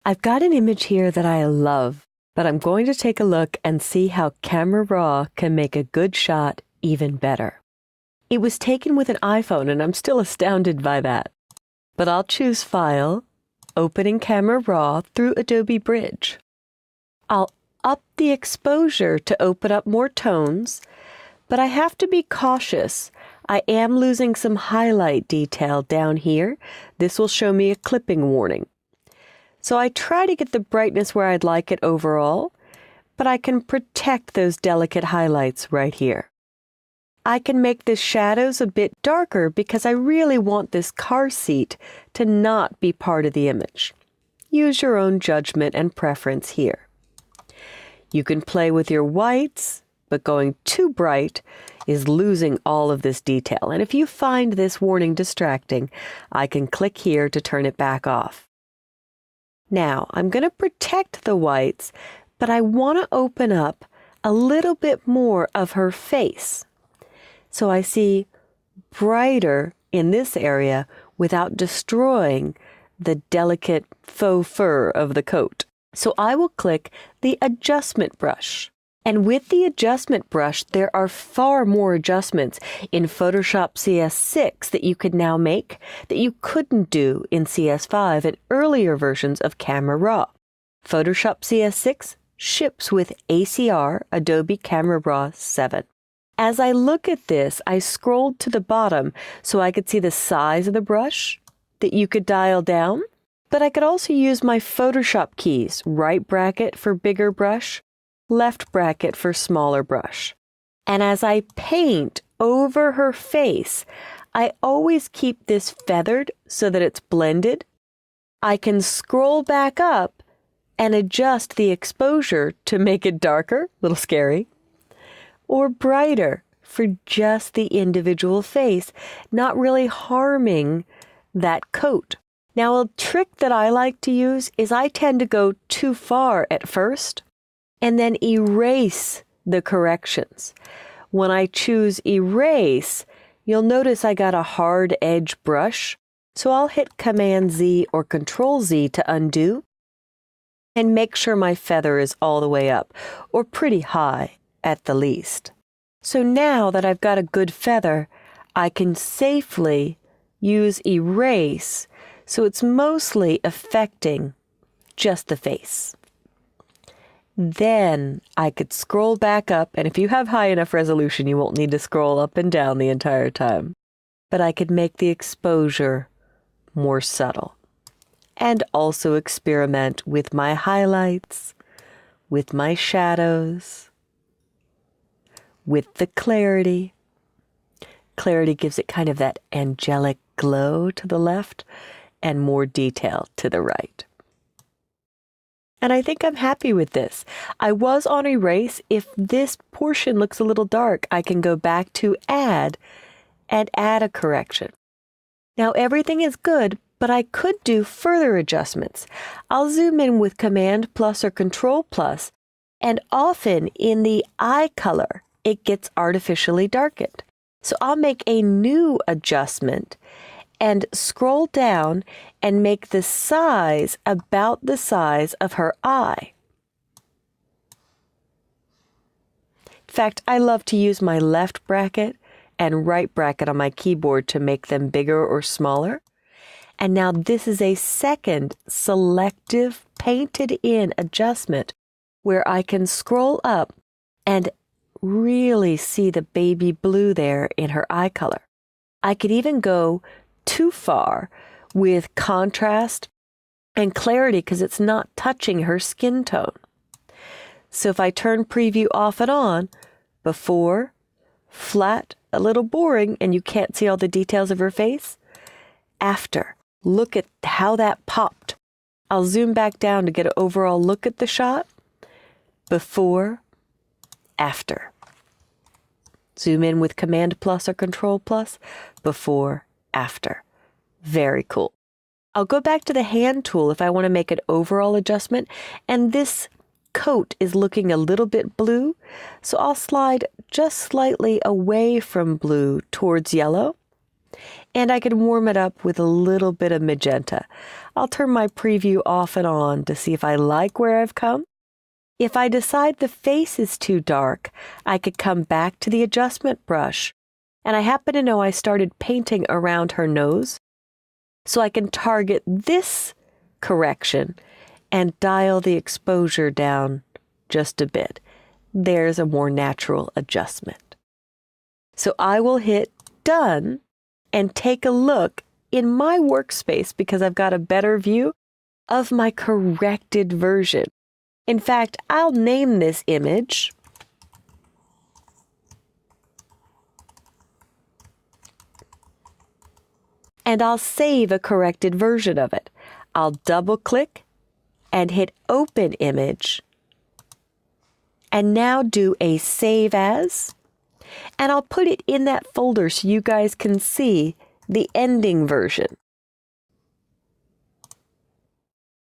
I've got an image here that I love, but I'm going to take a look and see how Camera Raw can make a good shot even better. It was taken with an iPhone, and I'm still astounded by that. But I'll choose File, Open in Camera Raw through Adobe Bridge. I'll up the exposure to open up more tones, but I have to be cautious. I am losing some highlight detail down here. This will show me a clipping warning. So I try to get the brightness where I'd like it overall, but I can protect those delicate highlights right here. I can make the shadows a bit darker because I really want this car seat to not be part of the image. Use your own judgment and preference here. You can play with your whites, but going too bright is losing all of this detail. And if you find this warning distracting, I can click here to turn it back off. Now, I'm going to protect the whites, but I want to open up a little bit more of her face. So I see brighter in this area without destroying the delicate faux fur of the coat. So I will click the Adjustment Brush. And with the Adjustment Brush, there are far more adjustments in Photoshop CS6 that you could now make that you couldn't do in CS5 and earlier versions of Camera Raw. Photoshop CS6 ships with ACR, Adobe Camera Raw 7. As I look at this, I scrolled to the bottom so I could see the size of the brush that you could dial down, but I could also use my Photoshop keys, right bracket for bigger brush, left bracket for smaller brush. And as I paint over her face, I always keep this feathered so that it's blended. I can scroll back up and adjust the exposure to make it darker, a little scary, or brighter for just the individual face, not really harming that coat. Now, a trick that I like to use is I tend to go too far at first and then erase the corrections. When I choose Erase, you'll notice I got a hard edge brush, so I'll hit Command-Z or Control-Z to undo and make sure my feather is all the way up, or pretty high at the least. So now that I've got a good feather, I can safely use Erase, so it's mostly affecting just the face. Then I could scroll back up, and if you have high enough resolution, you won't need to scroll up and down the entire time. But I could make the exposure more subtle and also experiment with my highlights, with my shadows, with the clarity. Clarity gives it kind of that angelic glow to the left and more detail to the right. And I think I'm happy with this. I was on Erase. If this portion looks a little dark, I can go back to Add and add a correction. Now everything is good, but I could do further adjustments. I'll zoom in with Command+ or Control+, and often in the eye color, it gets artificially darkened. So I'll make a new adjustment and scroll down and make the size about the size of her eye. In fact, I love to use my left bracket and right bracket on my keyboard to make them bigger or smaller. And now this is a second selective painted in adjustment where I can scroll up and really see the baby blue there in her eye color. I could even go too far with contrast and clarity because it's not touching her skin tone. So if I turn preview off and on, before, flat, a little boring, and you can't see all the details of her face. After, look at how that popped. I'll zoom back down to get an overall look at the shot. Before, after. Zoom in with Command+ or Control+. Before, after. Very cool. I'll go back to the hand tool if I want to make an overall adjustment, and this coat is looking a little bit blue, so I'll slide just slightly away from blue towards yellow. And I can warm it up with a little bit of magenta. I'll turn my preview off and on to see if I like where I've come. If I decide the face is too dark, I could come back to the adjustment brush. And I happen to know I started painting around her nose, so I can target this correction and dial the exposure down just a bit. There's a more natural adjustment. So I will hit Done and take a look in my workspace because I've got a better view of my corrected version. In fact, I'll name this image and I'll save a corrected version of it. I'll double-click and hit Open Image, and now do a Save As, and I'll put it in that folder so you guys can see the ending version.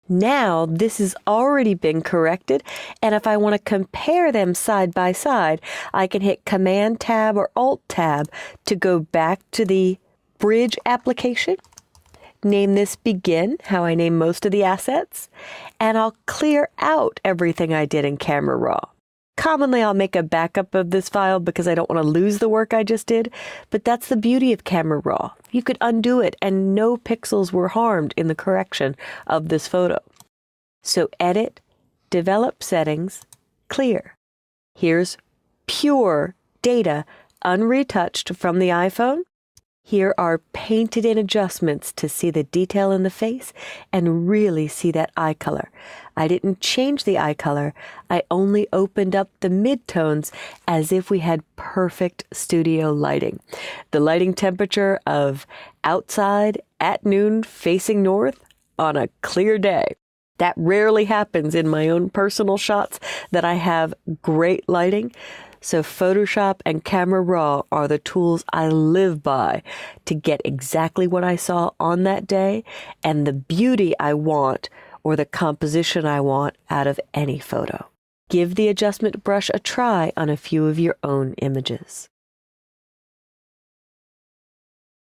Now this has already been corrected, and if I want to compare them side by side, I can hit Command Tab or Alt Tab to go back to the Bridge application, name this Begin, how I name most of the assets, and I'll clear out everything I did in Camera Raw. Commonly, I'll make a backup of this file because I don't want to lose the work I just did, but that's the beauty of Camera Raw. You could undo it and no pixels were harmed in the correction of this photo. So Edit, Develop Settings, Clear. Here's pure data, unretouched from the iPhone. Here are painted in adjustments to see the detail in the face and really see that eye color. I didn't change the eye color. I only opened up the midtones as if we had perfect studio lighting. The lighting temperature of outside at noon facing north on a clear day. That rarely happens in my own personal shots that I have great lighting. So Photoshop and Camera Raw are the tools I live by to get exactly what I saw on that day and the beauty I want or the composition I want out of any photo. Give the adjustment brush a try on a few of your own images.